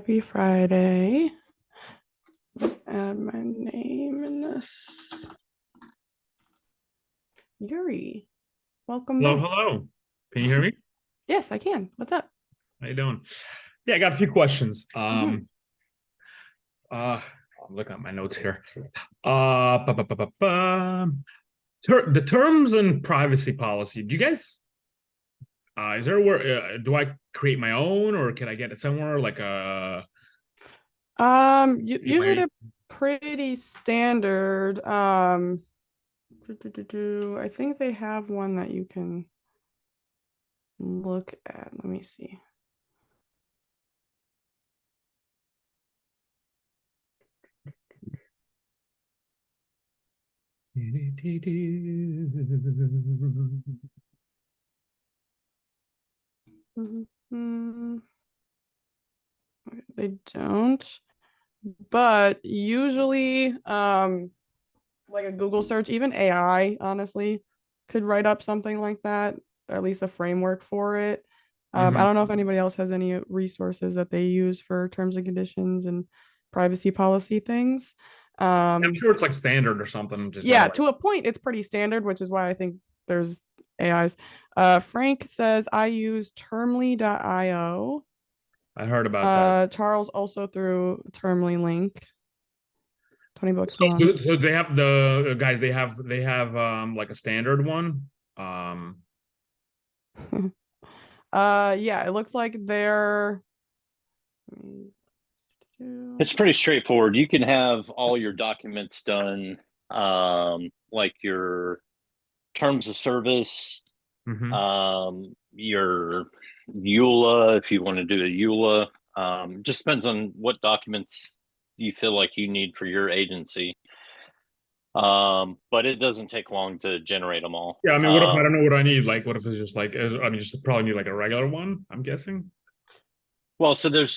Happy Friday. Add my name in this. Yuri, welcome Hello, back. hello. Can you hear me? Yes, I can. What's up? How you doing? Yeah, I got a few questions. Mhm. I'm looking at my notes here. Ba, ba, ba, ba, ba. The terms and privacy policy. Do you guys? Is there where? Do I create my own, or can I get it somewhere? Like Usually my. they're pretty standard. I think they have one that you can look at. Let me see. Mhm. They don't, but usually, like a Google search, even AI, honestly, could write up something like that, or at least a framework for it. I Mhm. don't know if anybody else has any resources that they use for terms and conditions and privacy policy things. I'm Um, sure it's like standard or something. Just gotta yeah, like. to a point, it's pretty standard, which is why I think there's AIs. Frank says I use termly.io. I heard about that. Charles also through Termly link, 20 bucks a So, month. so they have the guys. They have like a standard one. Yeah, it looks like they're It's pretty straightforward. You can have all your documents done, like your terms of service, Mhm. your EULA, if you want to do a EULA. Just depends on what documents you feel like you need for your agency. But it doesn't take long to generate them all. Yeah, I mean, what if I don't know what I need? Like, what if it's just like, I mean, just probably need like a regular one, I'm guessing. Well, so there's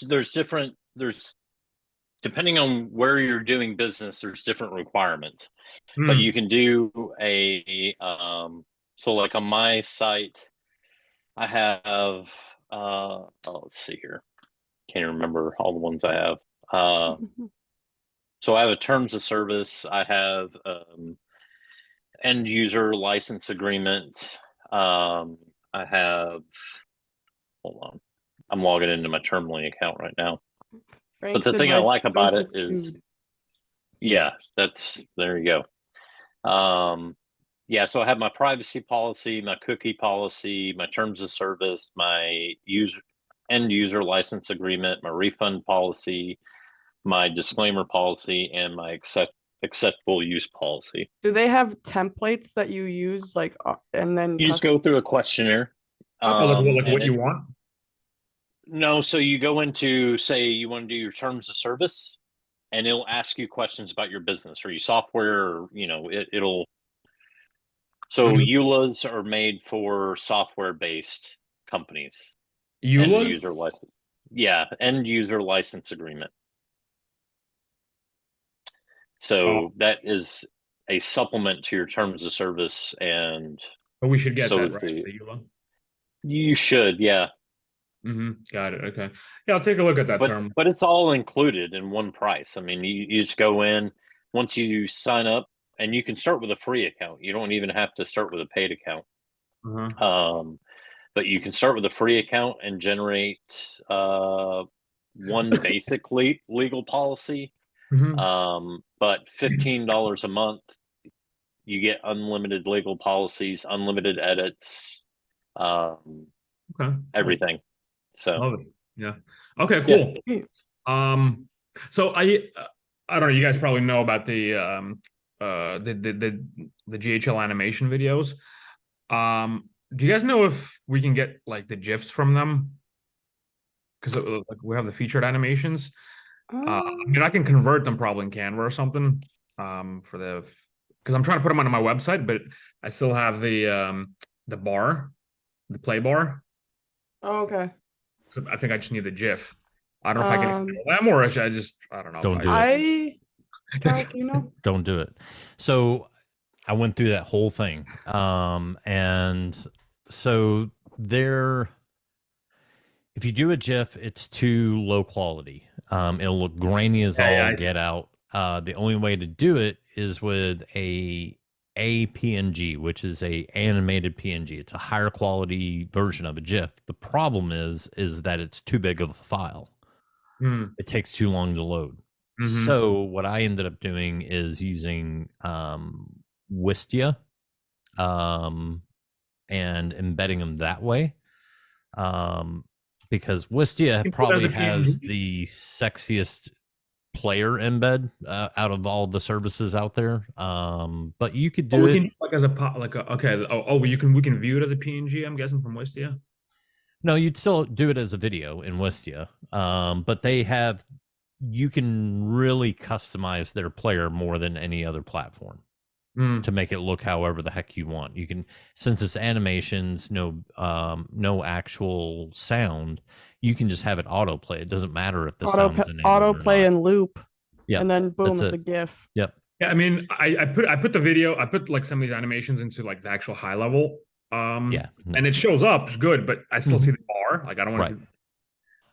depending on where you're doing business, there's different requirements. But Hmm. you can do so like on my site, I have let's see here. Can't remember all the ones I have. So I have a terms of service, I have end user license agreement. I have hold on. I'm logging into my Termly account right now. But Frank's the thing I advice: like don't about it get is, sued. yeah, that's there you go. Yeah, so I have my privacy policy, my cookie policy, my terms of service, my end user license agreement, my refund policy, my disclaimer policy, and my acceptable use policy. Do they have templates that you use, like, and then You just custom? go through a questionnaire, Oh, like and what it you want? no, so you go into, say you want to do your terms of service, and it'll ask you questions about your business. Are you software? Or, it'll. So Mhm. EULAs are made for software-based companies. End EULAs? user license. Yeah, end user license agreement. Oh, So that is a supplement to your terms of service, and but we should get so that, is right? the. The EULA. You should, yeah, Got it. Okay. Yeah, I'll take a look at that but term. but it's all included in one price. I mean, you just go in once you sign up, and you can start with a free account. You don't even have to start with a paid account. Uh-huh. Um, but you can start with a free account and generate one basic legal policy. Hmm. But $15 a month, you get unlimited legal policies, unlimited edits, um, Okay. Cool. everything. So Love it. Yeah. Okay. yeah, Cool. Um. So I don't know. You guys probably know about the GHL animation videos. Do you guys know if we can get like the GIFs from them? Because like we have the featured animations. I Um, mean, I can convert them probably in Canva or something. For because I'm trying to put them onto my website, but I still have the bar, the play bar. okay. So I think I just need the GIF. I don't know if I can Um, email them or should I just I don't know if Don't I do it. Charles, do you know? Don't do it. So I went through that whole thing. And so there, if you do a GIF, it's too low quality. It'll look grainy as Yeah, all yeah, get out. The only way to do it is with a PNG, which is a animated PNG. It's a higher quality version of a GIF. The problem is that it's too big of a file. It takes too long to load. So what I ended up doing is using Wistia and embedding them that way. Because Wistia probably has the sexiest player embed out of all the services out there. But you could do we it. can do like as a okay. We can view it as a PNG. I'm guessing from Wistia. No, you'd still do it as a video in Wistia. But they have, you can really customize their player more than any other platform to make it look however the heck you want. You can, since it's animations, no actual sound, you can just have it autoplay. It doesn't matter if the sound is enabled or autoplay not. and loop. Yeah, and then boom, that's it's a it. GIF. Yep. Yeah, I mean, I put the video, I put like some of these animations into like the actual high level. Yeah, no. And it shows up, it's good, but I still see the bar. Like I don't want to see.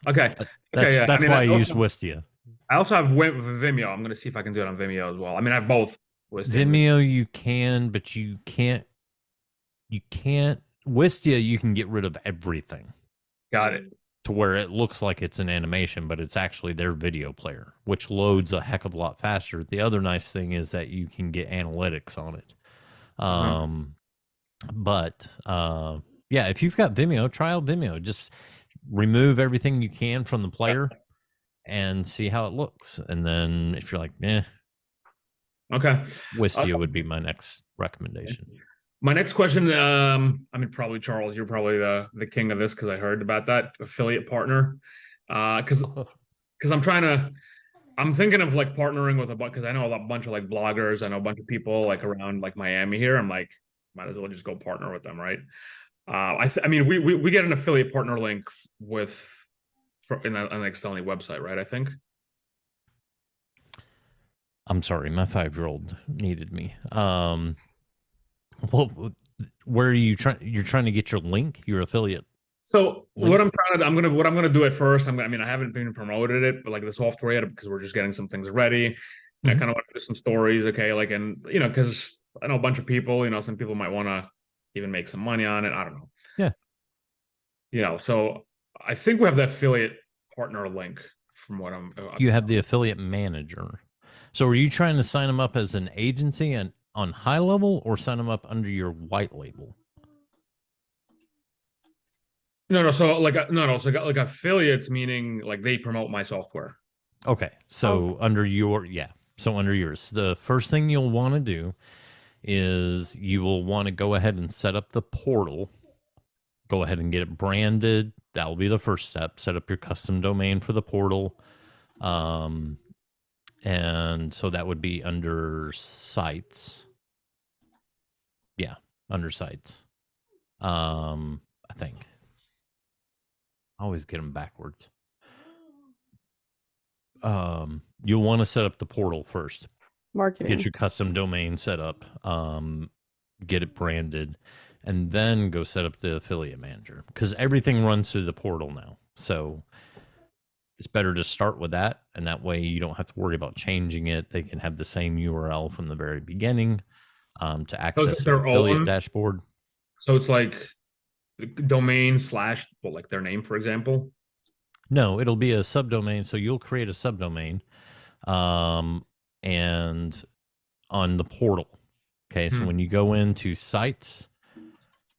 Okay. That's yeah. that's I mean, why I use Wistia. I also have Vimeo. I'm gonna see if I can do it on Vimeo as well. I mean, I have both. Vimeo you can, but you can't. Wistia you can get rid of everything. Got it. To where it looks like it's an animation, but it's actually their video player, which loads a heck of a lot faster. The other nice thing is that you can get analytics on it. But yeah, if you've got Vimeo, try out Vimeo. Just remove everything you can from the player and see how it looks. And then if you're like, okay, Wistia would be my next recommendation. My next question, I mean, probably Charles, you're probably the king of this because I heard about that affiliate partner. Because I'm thinking of like partnering with because I know a bunch of like bloggers, I know a bunch of people like around like Miami here. I'm like, might as well just go partner with them, right? I mean, we get an affiliate partner link in an Excelny website, right? I think. I'm sorry, my 5-year-old needed me. Well, where are you trying? You're trying to get your link, your affiliate. So what I'm gonna do at first. I mean, I haven't been promoted it, but like the software yet because we're just getting some things ready. I kind of want to do some stories, okay? Like, and because I know a bunch of people. Some people might want to even make some money on it. I don't know. Yeah. So I think we have the affiliate partner link from what I'm. You have the affiliate manager. So are you trying to sign them up as an agency and on Highlevel or sign them up under your white label? No. So like So like affiliates meaning like they promote my software. Okay. So under yours, the first thing you'll want to do is you will want to go ahead and set up the portal. Go ahead and get it branded. That will be the first step. Set up your custom domain for the portal. And so that would be under sites. Yeah, under sites. I think. I always get them backwards. You'll want to set up the portal first. Marketing. Get your custom domain set up. Get it branded, and then go set up the affiliate manager because everything runs through the portal now. So it's better to start with that, and that way you don't have to worry about changing it. They can have the same URL from the very beginning to access their affiliate dashboard. So it's like domain / like their name, for example. No, it'll be a subdomain. So you'll create a subdomain, and on the portal. Okay, so when you go into sites,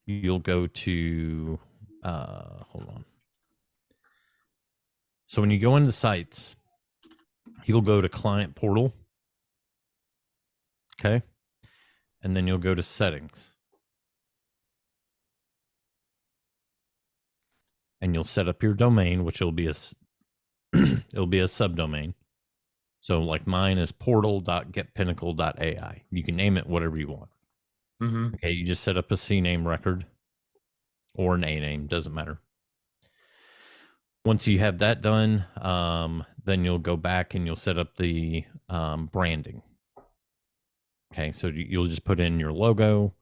you'll go to hold on. So when you go into sites, you'll go to client portal. Okay. And then you'll go to settings. And you'll set up your domain, which will be a it'll be a subdomain. So like mine is portal.getpinnacle.ai. You can name it whatever you want. Okay, you just set up a CNAME record or an A name, doesn't matter. Once you have that done, then you'll go back and you'll set up the branding. Okay, so you'll just put in your logo,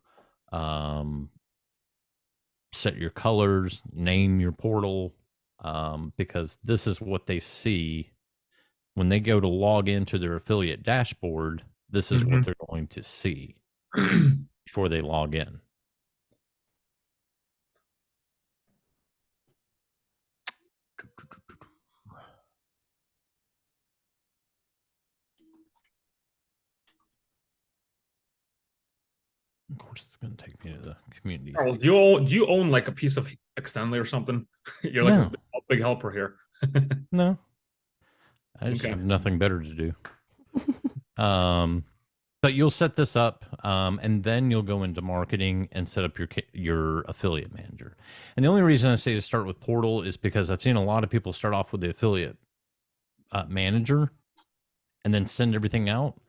set your colors, name your portal, because this is what they see when they go to log into their affiliate dashboard, this is what they're going to see before they log in. Of course, it's going to take me to the community. Charles, do you own like a piece of Extendly or something? You're like No. this big helper here. No, I just Okay. have nothing better to do. But you'll set this up, and then you'll go into marketing and set up your affiliate manager. And the only reason I say to start with Portal is because I've seen a lot of people start off with the affiliate manager and then send everything out.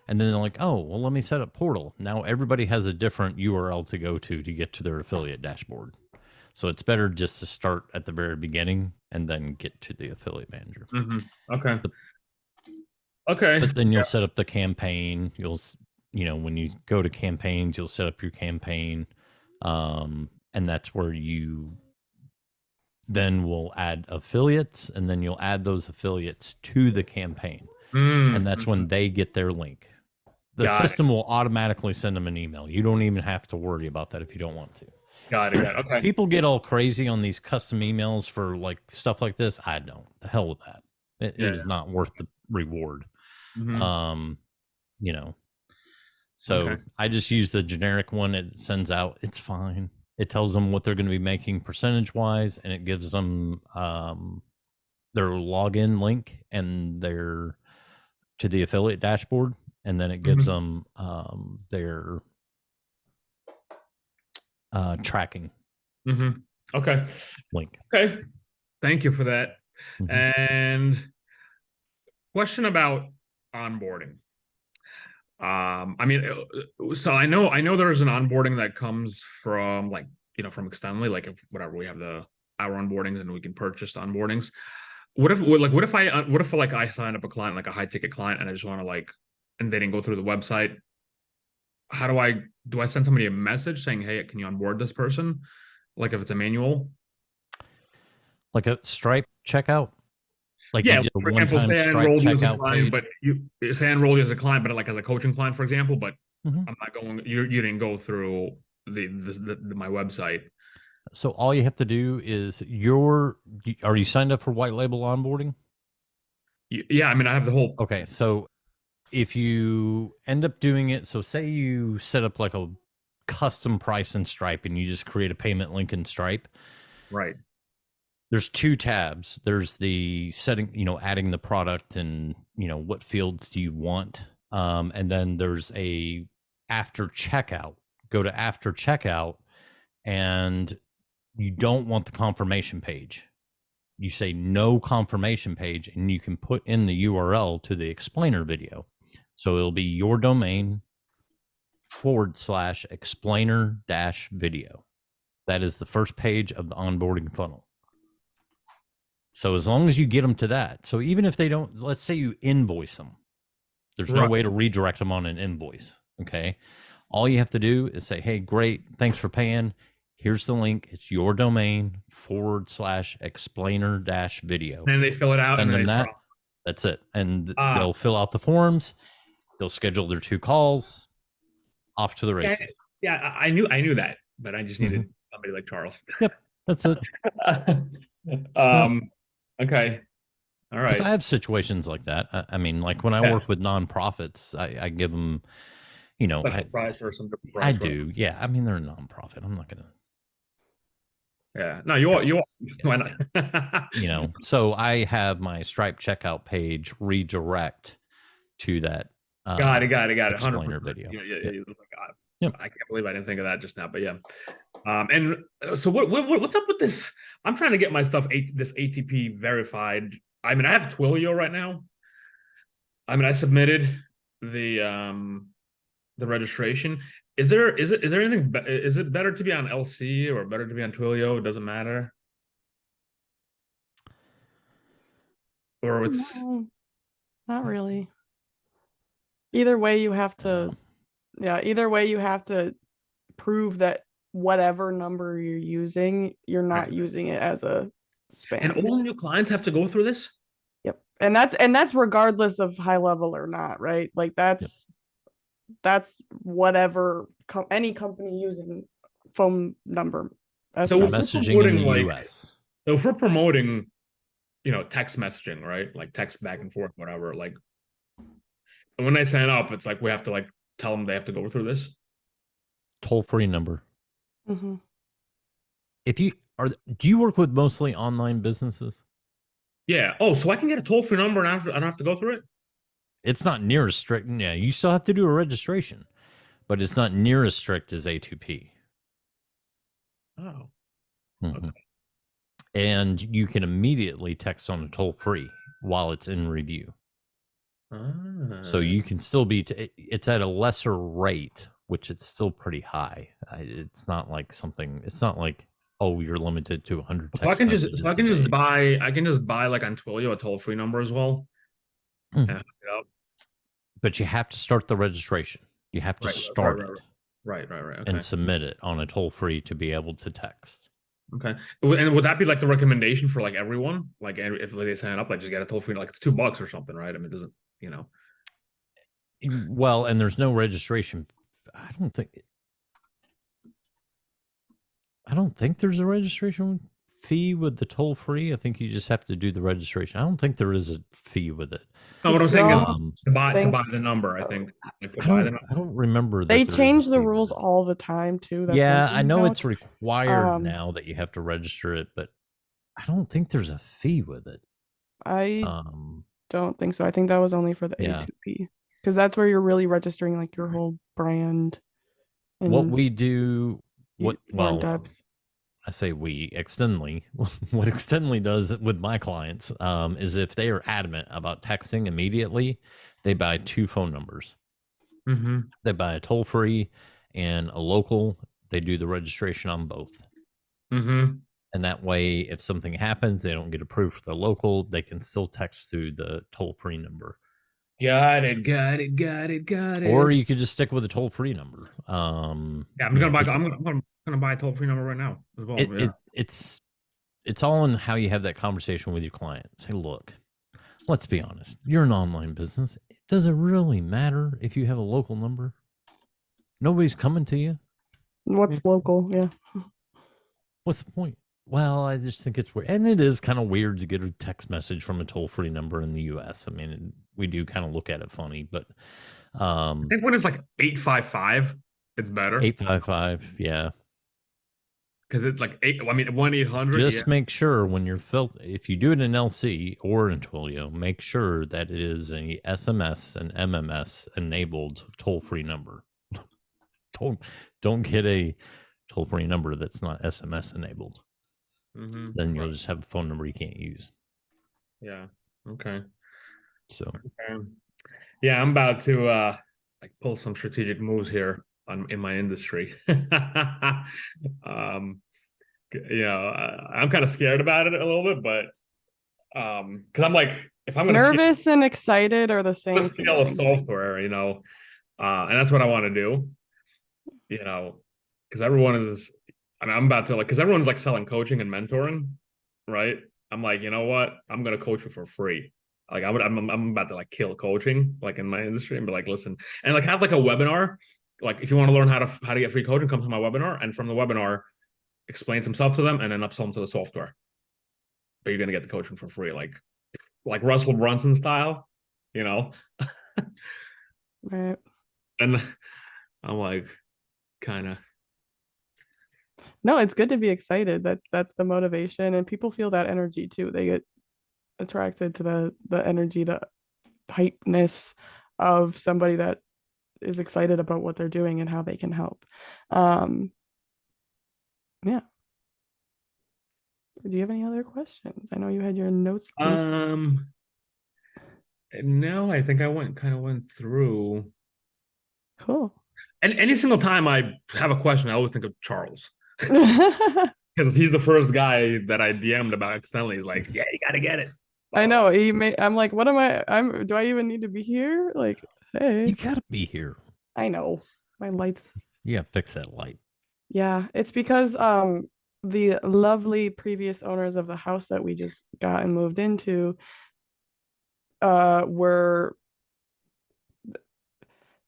And then they're like, oh, well, let me set up Portal. Now everybody has a different URL to go to get to their affiliate dashboard. So it's better just to start at the very beginning and then get to the affiliate manager. Okay. Okay. But then you'll set up the campaign. When you go to campaigns, you'll set up your campaign. And that's where you then will add affiliates, and then you'll add those affiliates to the campaign. And that's when they get their link. The system will automatically send them an email. You don't even have to worry about that if you don't want to. Got it. Okay. People get all crazy on these custom emails for like stuff like this. I don't. The hell with that. It is not worth the reward. So I just use the generic one. It sends out. It's fine. It tells them what they're going to be making percentage wise, and it gives them their login link and their to the affiliate dashboard, and then it gives them their tracking Okay. link. Okay. Thank you for that. And question about onboarding. So I know there's an onboarding that comes from from Extendly, like whatever, we have our onboardings and we can purchase the onboardings. What if I sign up a client, like a high ticket client, and I just want to and they didn't go through the website? How do I send somebody a message saying, hey, can you onboard this person? Like if it's a manual? Like a Stripe checkout? Like yeah, you did a for example, one-time say I Stripe enrolled you as a checkout client, page? but say I enrolled you as a client, but like as a coaching client, for example, but Mhm. I'm not going, you didn't go through my website. So all you have to do is are you signed up for white label onboarding? Yeah, I mean, I have the whole. Okay, so if you end up doing it, so say you set up like a custom price in Stripe and you just create a payment link in Stripe. Right. There's two tabs. There's the setting, adding the product and, what fields do you want? And then there's a after checkout. Go to after checkout, and you don't want the confirmation page. You say no confirmation page, and you can put in the URL to the explainer video. So it'll be your domain /explainer-video. That is the first page of the onboarding funnel. So as long as you get them to that, so even if they don't, let's say you invoice them, there's no way to redirect them on an invoice. Okay. All you have to do is say, hey, great, thanks for paying. Here's the link. It's your domain /explainer-video. And they fill it out, and then that's it. And they'll fill out the forms. They'll schedule their 2 calls. Off to the races. Yeah, I knew that, but I just needed somebody like Charles. Yep, that's it. Okay. All right. I have situations like that. I mean, like when I work with nonprofits, I give them, special price or some different price. I do. Yeah. I mean, they're a nonprofit. I'm not going to. Yeah. No, you are. Why not? So I have my Stripe checkout page redirect to that. Got it. Explainer video. Yeah. I can't believe I didn't think of that just now, but yeah. And so what's up with this? I'm trying to get my stuff, this ATP verified. I mean, I have Twilio right now. I mean, I submitted the registration. Is there anything? Is it better to be on LC or better to be on Twilio? It doesn't matter. Or it's not really. Either way, you have to. Yeah, either way, you have to prove that whatever number you're using, you're not using it as a spam. And all new clients have to go through this? Yep. And that's regardless of high level or not, right? Like that's whatever any company using phone number as So For if we're customer. messaging in promoting the like, US. so if we're promoting, text messaging, right? Like text back and forth, whatever. Like when they sign up, it's like we have to like tell them they have to go through this. Toll-free number. Mm-hmm. If you are, do you work with mostly online businesses? Yeah. Oh, so I can get a toll-free number and I don't have to go through it? It's not near as strict. Yeah, you still have to do a registration, but it's not near as strict as A2P. Oh. Mhm. And you can immediately text on a toll-free while it's in review. So you can still be, it's at a lesser rate, which it's still pretty high. It's not like oh, you're limited to 100 So I text can just messages so I a can just day. buy like on Twilio a toll-free number as well. Mhm. And hook it up. But you have to start the registration. You have to start it Right. Okay. and submit it on a toll-free to be able to text. Okay. And would that be like the recommendation for like everyone? Like if they sign up, like just get a toll-free, like it's $2 or something, right? I mean, it doesn't, Well, and there's no registration. I don't think there's a registration fee with the toll free. I think you just have to do the registration. I don't think there is a fee with it. No, what I'm saying is Um, to buy Thanks. the number, I think. Like to I buy the don't remember that They there is a change the fee with rules it. all the time too. That's Yeah, one thing I know about- it's required Um, now that you have to register it, but I don't think there's a fee with it. I Um, don't think so. I think that was only for the Yeah. A2P because that's where you're really registering like your whole brand and what we do, more in well, depth. I say we, Extendly, what Extendly does with my clients is if they are adamant about texting immediately, they buy 2 phone numbers. Mm-hmm. They buy a toll free and a local. They do the registration on both. Mm-hmm. And that way, if something happens, they don't get approved for the local, they can still text through the toll free number. Got it. Or you could just stick with a toll free number. Yeah, I'm gonna buy a toll-free number right now as well. It's all in how you have that conversation with your client. Say, look, let's be honest. You're an online business. Does it really matter if you have a local number? Nobody's coming to you. What's local? Yeah. What's the point? Well, I just think it's weird. And it is kind of weird to get a text message from a toll-free number in the US. I mean, we do kind of look at it funny, but I think when it's like 855, it's better. 855, yeah. Because it's like 1-800. Just make sure when you're if you do it in LC or in Twilio, make sure that it is a SMS and MMS enabled toll-free number. Don't get a toll-free number that's not SMS enabled. Mm-hmm. Then you'll just have a phone number you can't use. Yeah. Okay. So yeah, I'm about to like pull some strategic moves here in my industry. I'm kind of scared about it a little bit, but because I'm like, if I'm gonna Nervous and excited are the I'm same gonna scale a feeling. software, and that's what I want to do, because everyone is. I mean, I'm about to because everyone's like selling coaching and mentoring, right? I'm like, you know what? I'm gonna coach you for free. Like I'm about to like kill coaching like in my industry and be like, listen, and like have like a webinar. Like if you want to learn how to get free coaching, come to my webinar, and from the webinar, explain some stuff to them, and then upsell them to the software. But you're gonna get the coaching for free, like Russell Brunson style, Right. And I'm like, kind of. No, it's good to be excited. That's the motivation, and people feel that energy too. They get attracted to the energy, the hypeness of somebody that is excited about what they're doing and how they can help. Yeah. Do you have any other questions? I know you had your notes. No, I think I kind of went through. Cool. And any single time I have a question, I always think of Charles. Because he's the first guy that I DM'd about accidentally. He's like, yeah, you gotta get it. I know. I'm like, what am I? Do I even need to be here? Like, hey. you gotta be here. I know. My lights. Yeah, fix that light. Yeah, it's because the lovely previous owners of the house that we just got and moved into, were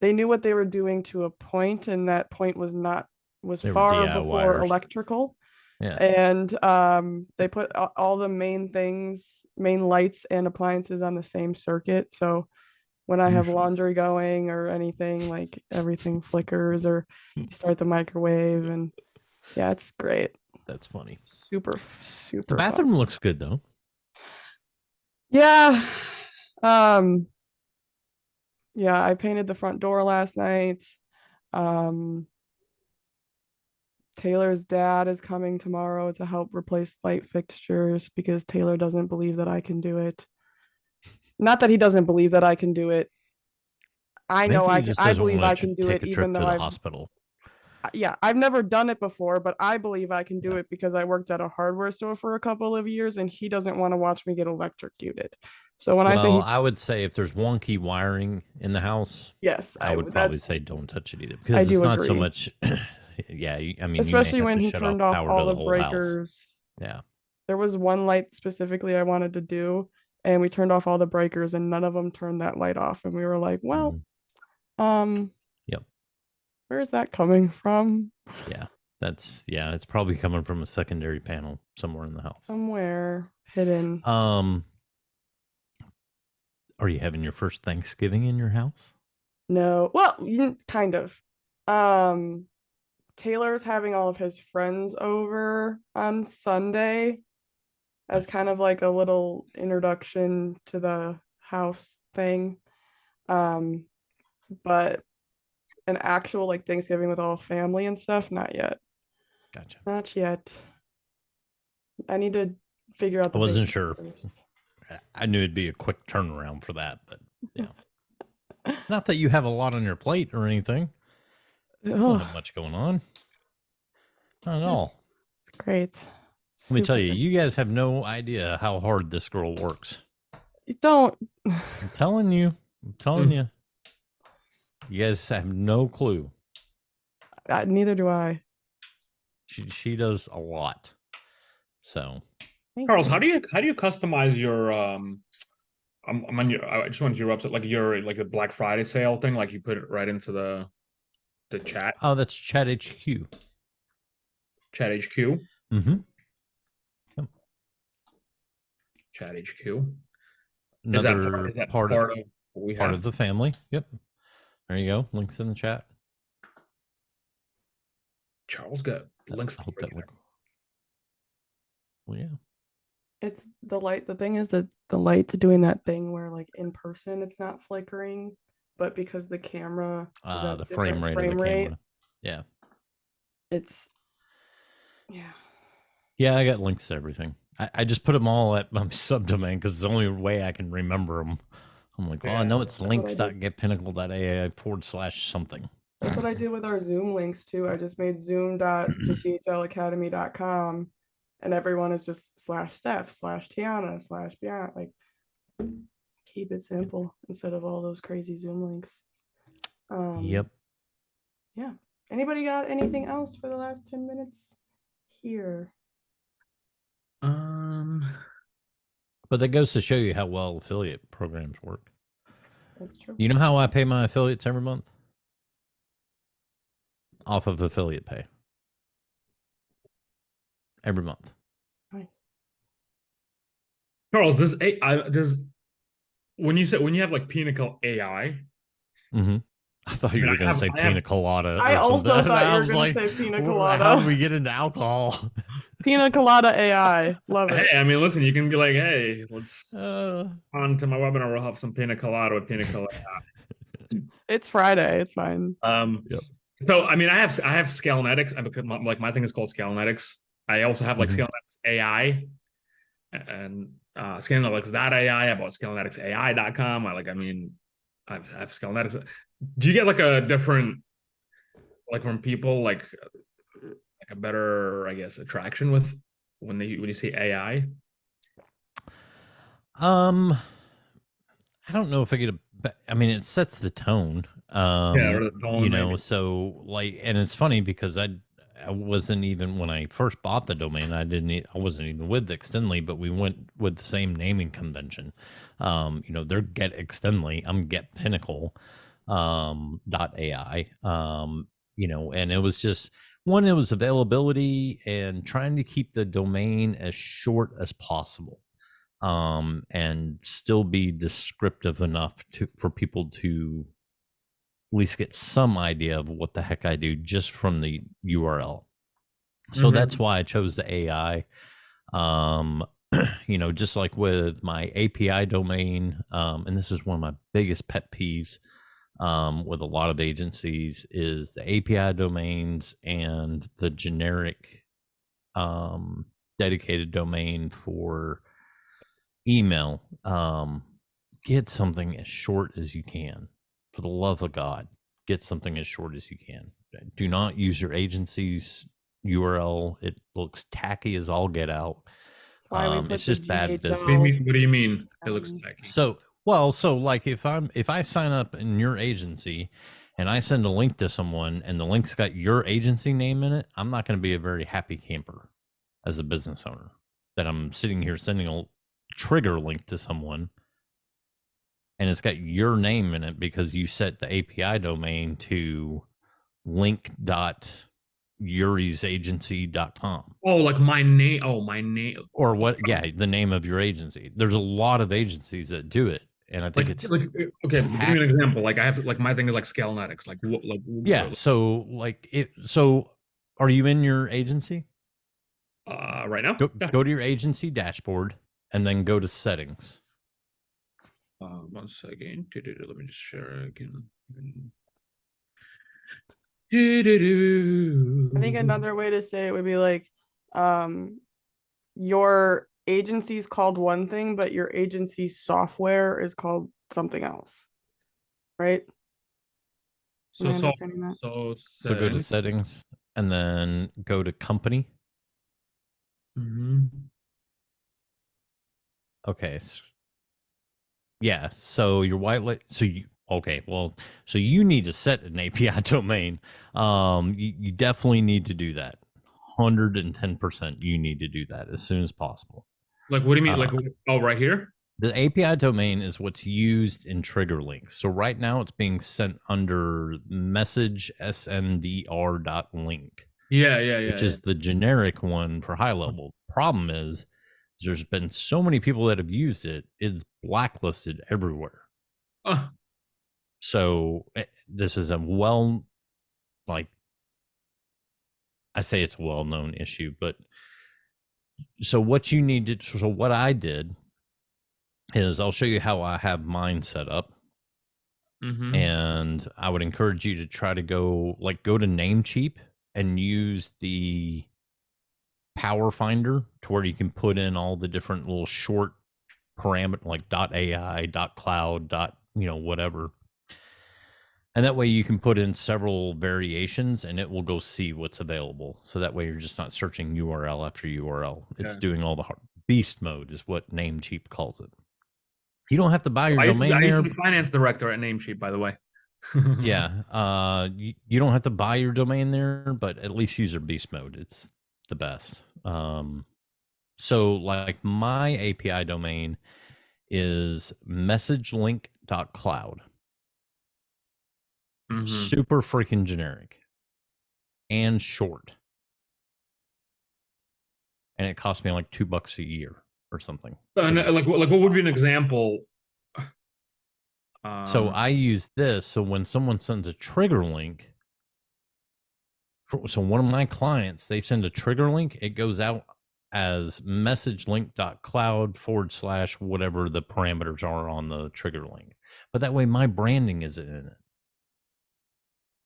they knew what they were doing to a point, and that point was They were far before DIYers. electrical. Yeah. And they put all the main lights and appliances on the same circuit. So when I have laundry going or anything, like everything flickers, or you start the microwave, and yeah, it's great. That's funny. Super The bathroom looks good though. Yeah. Yeah, I painted the front door last night. Taylor's dad is coming tomorrow to help replace light fixtures because Taylor doesn't believe that I can do it. Not that he doesn't believe that I can do it. I know I can. I believe I can do it, even though I've hospital. Yeah, I've never done it before, but I believe I can do it because I worked at a hardware store for a couple of years, and he doesn't want to watch me get electrocuted. So when I say I would say if there's wonky wiring in the house, yes, I would probably say don't touch it either, because I it's do not so agree. much. Yeah, I mean, Especially you may have when to he shut turned off power all to the whole house. breakers. Yeah. There was one light specifically I wanted to do, and we turned off all the breakers, and none of them turned that light off. And we were like, well, Yep. where is that coming from? Yeah. It's probably coming from a secondary panel somewhere in the house. Somewhere hidden. Are you having your first Thanksgiving in your house? No. Well, kind of. Taylor's having all of his friends over on Sunday as kind of like a little introduction to the house thing. But an actual like Thanksgiving with all family and stuff, not yet. Gotcha. Not yet. I need to figure out the I wasn't basics sure. first. I knew it'd be a quick turnaround for that, but yeah. Not that you have a lot on your plate or anything. Don't have much going on. Not at all. It's great. Let me tell you, Super. you guys have no idea how hard this girl works. You don't. I'm telling you. I'm telling you. You guys have no clue. Neither do I. She does a lot. So, Carlos, how do you customize your I'm on your, I just went to your website, like the Black Friday sale thing, like you put it right into the chat. oh, that's Chat HQ. Chat HQ. Mm-hmm. Yep. Chat HQ. Another is that part of what we part have? of the family. Yep. There you go. Links in the chat. Charles got links. I hope that works. Well, yeah. It's the light. The thing is that the light's doing that thing where, like, in person, it's not flickering, but because the camera, The frame rate of the camera. Yeah. It's, yeah. Yeah, I got links to everything. I just put them all at my subdomain because it's the only way I can remember them. I'm like, well, I know it's links.getpinnacle.ai/something. That's what I did with our Zoom links too. I just made zoom.theghlacademy.com, and everyone is just /Steph/Tiana/Beyond. Like, keep it simple instead of all those crazy Zoom links. Yep. Yeah. Anybody got anything else for the last 10 minutes here? But that goes to show you how well affiliate programs work. That's true. You know how I pay my affiliates every month? Off of affiliate pay. Every month. Nice. Charles, when you have like Pinnacle AI. Mm-hmm. I thought you were going to say pina colada. I also thought you were going to say pina colada. How do we get into alcohol? Pina colada AI. Love it. Hey, I mean, listen, you can be like, hey, let's on to my webinar. We'll have some pina colada with Pinnacle AI. It's Friday. It's fine. Yep. So, I mean, I have Scalnetics. My thing is called Scalnetics. I also have like Scalnetics AI and Scalnetics.ai. I bought ScalneticsAI.com. I have Scalnetics. Do you get like a different, like from people, like a better, I guess, attraction with when you say AI? I don't know if I get I mean, it sets the tone. The tone, you know, maybe. so like, and it's funny because I wasn't even, when I first bought the domain, I wasn't even with Extendly, but we went with the same naming convention. You know, they're Get Extendly, I'm Get Pinnacle, .ai. You know, and it was just one, it was availability and trying to keep the domain as short as possible. And still be descriptive enough for people to at least get some idea of what the heck I do just from the URL. So that's why I chose the AI. You know, just like with my API domain, and this is one of my biggest pet peeves with a lot of agencies, is the API domains and the generic dedicated domain for email. Get something as short as you can. For the love of God, get something as short as you can. Do not use your agency's URL. It looks tacky as all get out. That's why we put It's the just bad business. GHL. What do you mean? It looks tacky. So like if I sign up in your agency and I send a link to someone and the link's got your agency name in it, I'm not going to be a very happy camper as a business owner that I'm sitting here sending a trigger link to someone and it's got your name in it because you set the API domain to link.yurisagency.com. Oh, like my name. Oh, my name. Or what? Yeah, the name of your agency. There's a lot of agencies that do it, and I think it's okay. Give me an example. Like I have like my thing is like Scalnetics. Like what? Like yeah. So like it. So are you in your agency? Right now. Go to your agency dashboard and then go to settings. 1 second. Let me just share again. I think another way to say it would be like, your agency's called one thing, but your agency's software is called something else, right? So So go to settings and then go to company. Okay. Yeah. So your so you need to set an API domain. You definitely need to do that. 110%. You need to do that as soon as possible. Like, what do you mean? Like, right here? The API domain is what's used in trigger links. So right now it's being sent under message sndr.link. Which is the generic one for Highlevel. Problem is there's been so many people that have used it, it's blacklisted everywhere. So this is I say it's a well-known issue, but so what you need to, so what I did is I'll show you how I have mine set up. And I would encourage you to try to go to Namecheap and use the power finder to where you can put in all the different little short parameter like .ai, .cloud, whatever. And that way you can put in several variations and it will go see what's available. So that way you're just not searching URL after URL. It's doing all the beast mode is what Namecheap calls it. You don't have to buy your domain there. I used to be finance director at Namecheap, by the way. Yeah. You don't have to buy your domain there, but at least use their beast mode. It's the best. So like my API domain is messagelink.cloud. Super freaking generic and short. And it cost me like $2 a year or something. Like what would be an example? So I use this. So when someone sends a trigger link, so one of my clients, they send a trigger link, it goes out as messagelink.cloud / whatever the parameters are on the trigger link. But that way my branding isn't in it.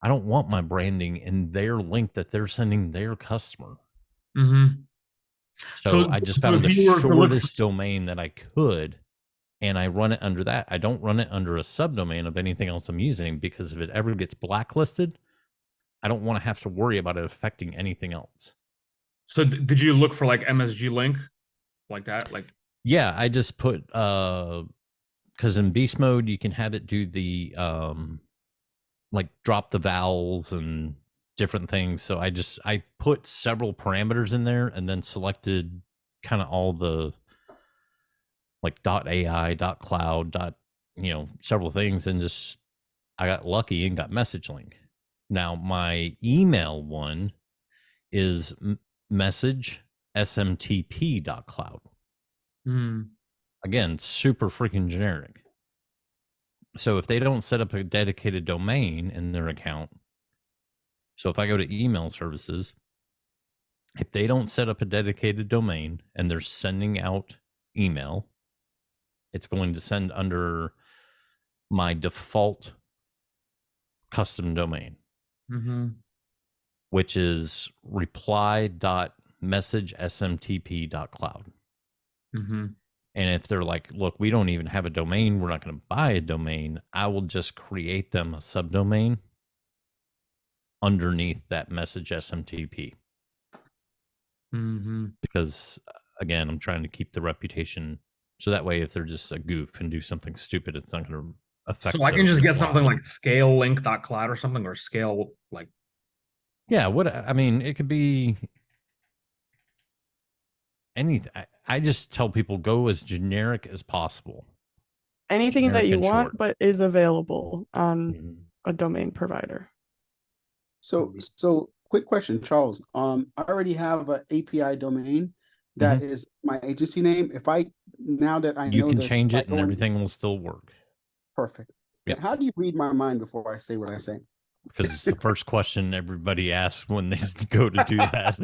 I don't want my branding in their link that they're sending their customer. So I just found the shortest domain that I could, and I run it under that. I don't run it under a subdomain of anything else I'm using, because if it ever gets blacklisted, I don't want to have to worry about it affecting anything else. So did you look for like MSG link like that? Like, yeah, I just put, because in beast mode, you can have it do the, like drop the vowels and different things. So I put several parameters in there and then selected kind of all the like .ai, .cloud, several things, and just I got lucky and got message link. Now my email one is message smtp.cloud. Again, super freaking generic. So if they don't set up a dedicated domain in their account, so if I go to email services, if they don't set up a dedicated domain and they're sending out email, it's going to send under my default custom domain, which is reply.messagesmtp.cloud. And if they're like, look, we don't even have a domain, we're not going to buy a domain, I will just create them a subdomain underneath that message SMTP. Because again, I'm trying to keep the reputation. So that way, if they're just a goof and do something stupid, it's not going to affect. So I can just get something like scalelink.cloud or something, or scale like. Yeah. I mean, it could be anything. I just tell people go as generic as possible. Anything that you want, short. but is available on a domain provider. So quick question, Charles. I already have an API domain that is my agency name. If I now that I you know can this, change it and everything will still work. Perfect. Yep. How do you read my mind before I say what I say? Because it's the first question everybody asks when they go to do that.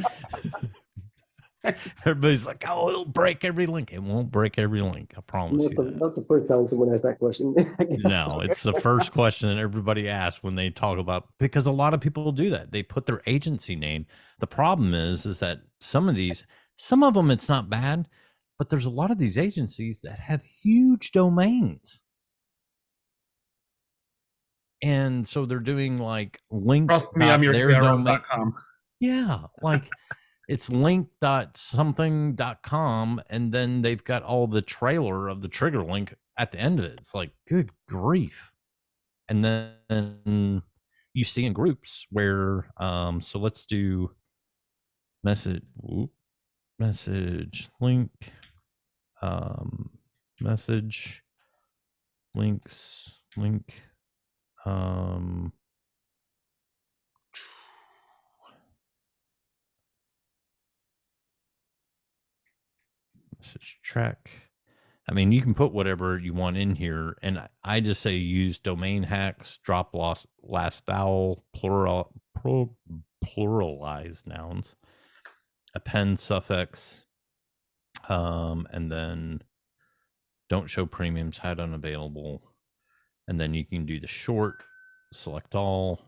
Everybody's like, "Oh, it'll break every link." It won't break every link. I promise you that. Not the first time someone asked that question. No, it's the first question that everybody asks when they talk about, because a lot of people do that. They put their agency name. The problem is that some of them it's not bad, but there's a lot of these agencies that have huge domains. And so they're doing like link. Trust me, I'm your domain. Yeah, like it's link.something.com, and then they've got all the trailer of the trigger link at the end of it. It's like, good grief. And then you see in groups where so let's do message link message links link message track. I mean, you can put whatever you want in here, and I just say use domain hacks, drop last vowel, pluralize nouns, append suffix, and then don't show premiums, hide unavailable, and then you can do the short, select all.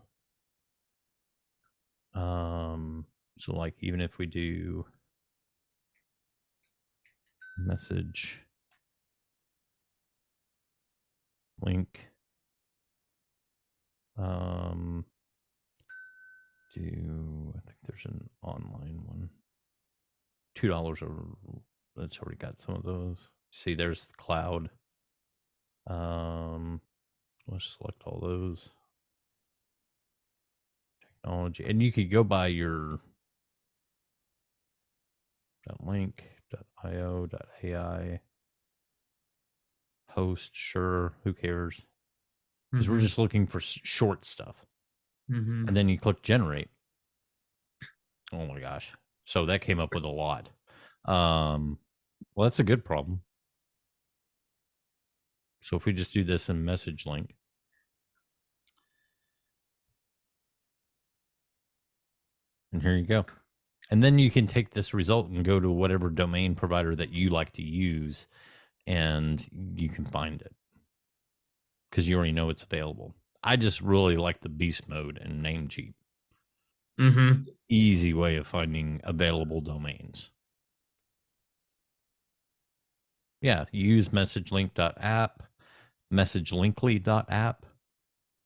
So like even if we do message link, I think there's an online one, $2 over. That's already got some of those. See, there's the cloud. Let's select all those. Technology, and you could go by your .link.io.ai host. Sure, who cares? Because we're just looking for short stuff. And then you click generate. Oh my gosh! So that came up with a lot. Well, that's a good problem. So if we just do this in message link. And here you go. And then you can take this result and go to whatever domain provider that you like to use, and you can find it because you already know it's available. I just really like the beast mode and Namecheap. Easy way of finding available domains. Yeah, use messagelink.app, messagelinkly.app,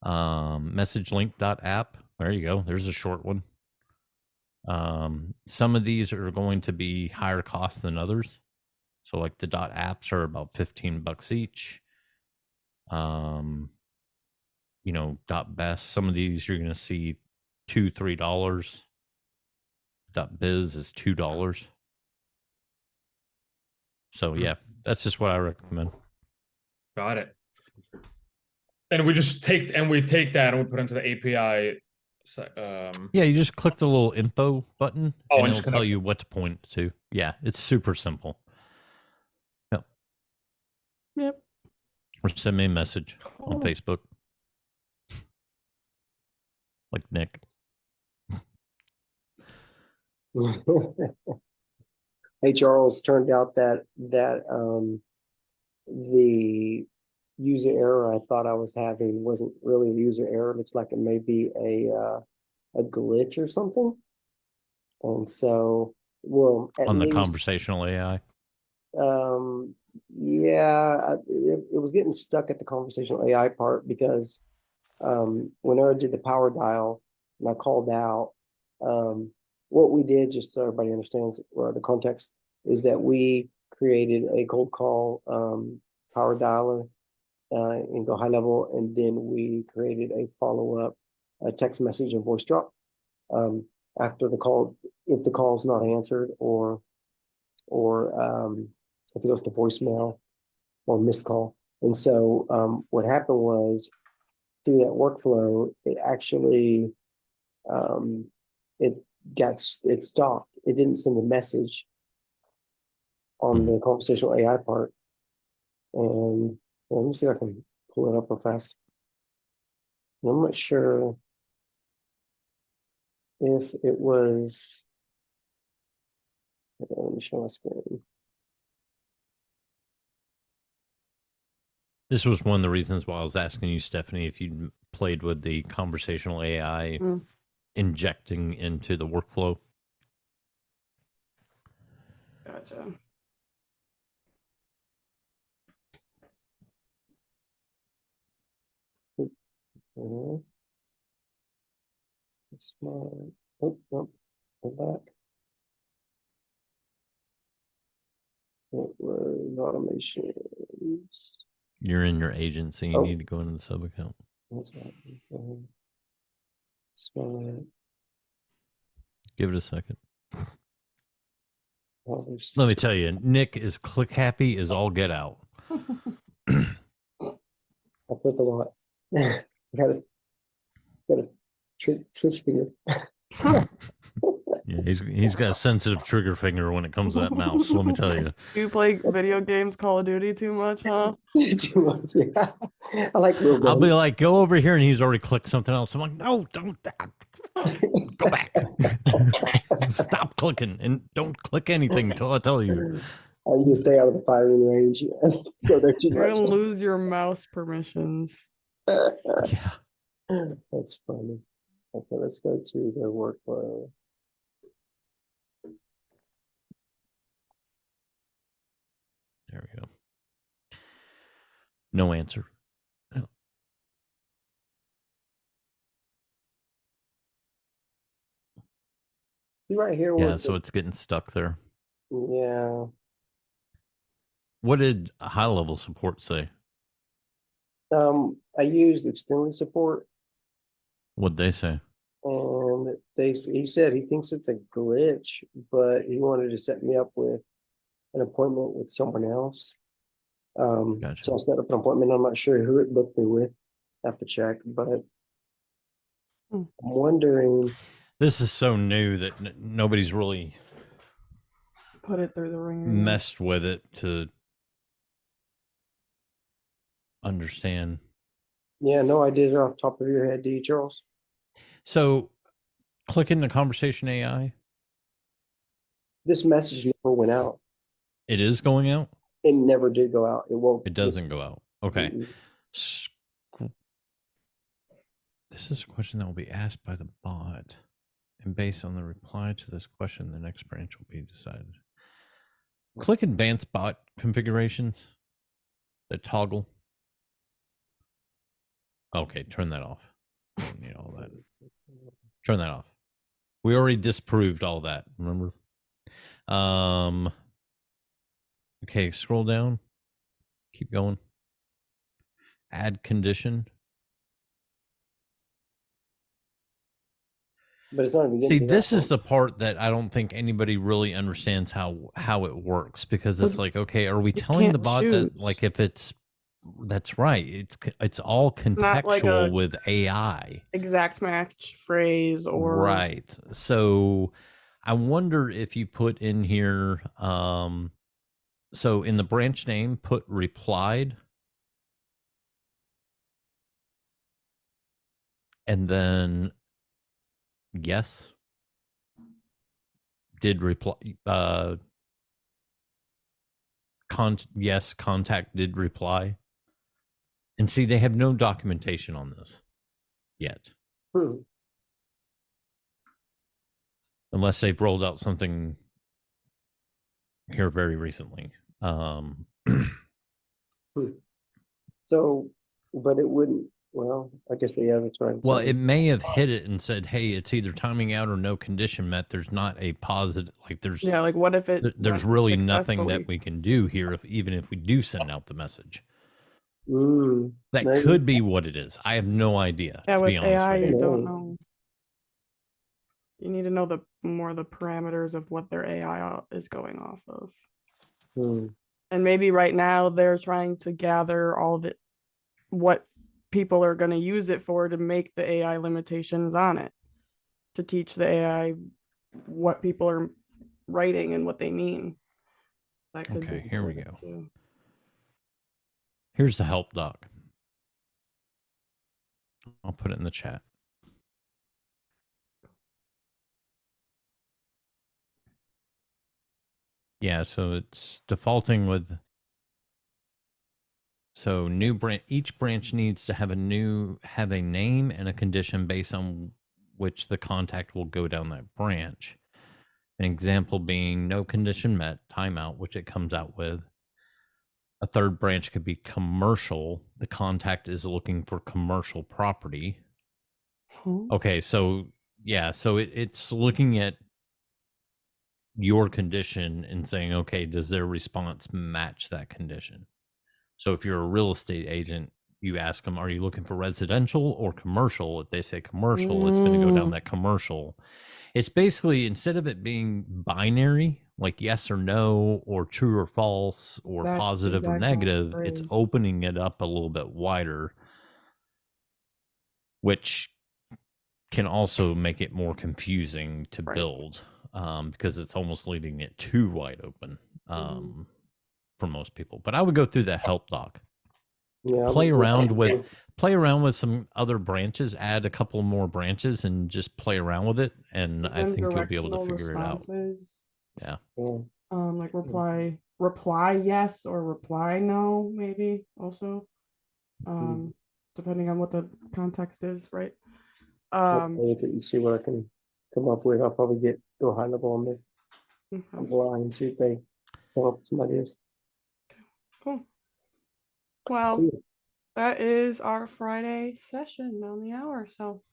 messagelink.app. There you go. There's a short one. Some of these are going to be higher cost than others. So like the .apps are about $15 each. .best, some of these you're going to see $2-3. .biz is $2. So yeah, that's just what I recommend. Got it. And we just take that and we put into the API. Yeah, you just click the little info button Oh, and and it'll just tell connect you what to point to. Yeah, it's super simple. Yep. Yep. Or send me a message on Oh. Facebook. Like Nick. Hey Charles, turned out that the user error I thought I was having wasn't really a user error. Looks like it may be a glitch or something. And so, well, at On the least, conversational AI. yeah, it was getting stuck at the conversational AI part because whenever I did the power dial and I called out, what we did, just so everybody understands the context, is that we created a cold call power dialer in GoHighlevel, and then we created a follow-up text message and voice drop after the call, if the call is not answered or if it goes to voicemail or missed call. And so what happened was, through that workflow, it actually it stopped. It didn't send a message on the conversational AI part. And let me see if I can pull it up real fast. I'm not sure if it was. Okay, let me show my screen. This was one of the reasons why I was asking you, Stephanie, if you played with the conversational AI injecting into the workflow. Gotcha. Okay. That's my, oh, no, go back. It was automations. You're in your agency. You Oh. need to go into the sub account. That's right. Smart. Give it a second. Publish. Let me tell you, Nick is click happy as all get out. I click a lot. got a twitch finger. Yeah, he's got a sensitive trigger finger when it comes to that mouse. Let me tell you. You play video games, Call of Duty too much, huh? Too much. Yeah. I like real I'll be guns. like, go over here, and he's already clicked something else. I'm like, no, don't. Go back. Stop clicking and don't click anything until I tell you. You can stay out of the firing range. Go there too You're much. gonna lose your mouse permissions. Yeah. That's funny. Okay, let's go to the workflow. There we go. No answer. Oh. See right here. Yeah, so it's getting stuck there. Yeah. What did high level support say? I used extended support, What'd they say? and he said he thinks it's a glitch, but he wanted to set me up with an appointment with someone else. Gotcha. So I set up an appointment. I'm not sure who it booked me with. I have to check, but I'm wondering. This is so new that nobody's really Put it through the ringer. messed with it to understand. Yeah, no idea off the top of your head, do you, Charles? So click in the conversation AI. This message never went out. It is going out? It never did go out. It won't. It doesn't go out. Okay. Mm-mm. This is a question that will be asked by the bot. And based on the reply to this question, the next branch will be decided. Click advanced bot configurations. The toggle. Okay, turn that off. You don't need all that. Turn that off. We already disproved all that, remember? Okay, scroll down. Keep going. Add condition. But it's not even getting See, to that this is point. the part that I don't think anybody really understands how it works, because it's But like, okay, are we you telling the can't bot that, choose. like, if that's right, it's all It's not like contextual a with AI. exact match phrase or Right. So I wonder if you put in here, so in the branch name, put replied, and then yes, did reply, yes, contact did reply. And see, they have no documentation on this yet, Hmm. unless they've rolled out something here very recently. So, but it wouldn't. Well, I guess that's right. Well, it may have hit it and said, "Hey, it's either timing out or no condition met." There's not a positive, like there's yeah, like what if it there's went really nothing that successfully? we can do here, even if we do send out the message. Mm, That maybe. could be what it is. I have no idea. Yeah, to with be honest AI, with you you. don't know. You need to know the parameters of what their AI is going off of. Hmm. And maybe right now they're trying to gather all of it, what people are going to use it for to make the AI limitations on it, to teach the AI what people are writing and what they mean. That could Okay, be here we part of go. it too. Here's the help doc. I'll put it in the chat. Yeah, so it's defaulting with, so new branch, each branch needs to have a name and a condition based on which the contact will go down that branch. An example being no condition met, timeout, which it comes out with. A third branch could be commercial. The contact is looking for commercial property. Huh? Okay, so yeah, so it's looking at your condition and saying, okay, does their response match that condition? So if you're a real estate agent, you ask them, are you looking for residential or commercial? If they say commercial, it's going to go down that commercial. It's basically, instead of it being binary, like yes or no, or true or false, or Exact- positive or exact negative, it's phrase. opening it up a little bit wider, which can also make it more confusing to Right. build, because it's almost leaving it too wide open Mhm. for most people. But I would go through that help doc, Yeah. play around with some other branches, add a couple more branches, and just play around with it. And I Then think you'll be able to directional figure it out. responses, Yeah. Yeah. like reply yes or reply no, maybe also, depending on what the context is, right? You see what I can come up with. I'll probably get to a high level on the Okay, line and see if they come up with some ideas. cool. Well, Cool. that is our Friday session on the hour. So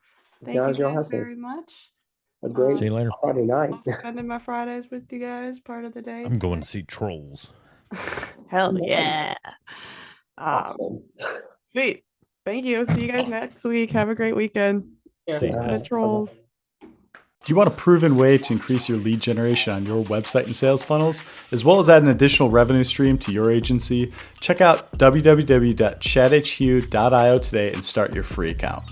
thank Guys, you y'all guys have very much. a great See you later. Friday night. Love spending my Fridays with you guys, part of the day. I'm going to today. see Trolls. Hell yeah. Awesome. Sweet. Thank you. See you guys next week. Have a great weekend. See you. The trolls. Do you want a proven way to increase your lead generation on your website and sales funnels, as well as add an additional revenue stream to your agency? Check out www.chathq.io today and start your free account.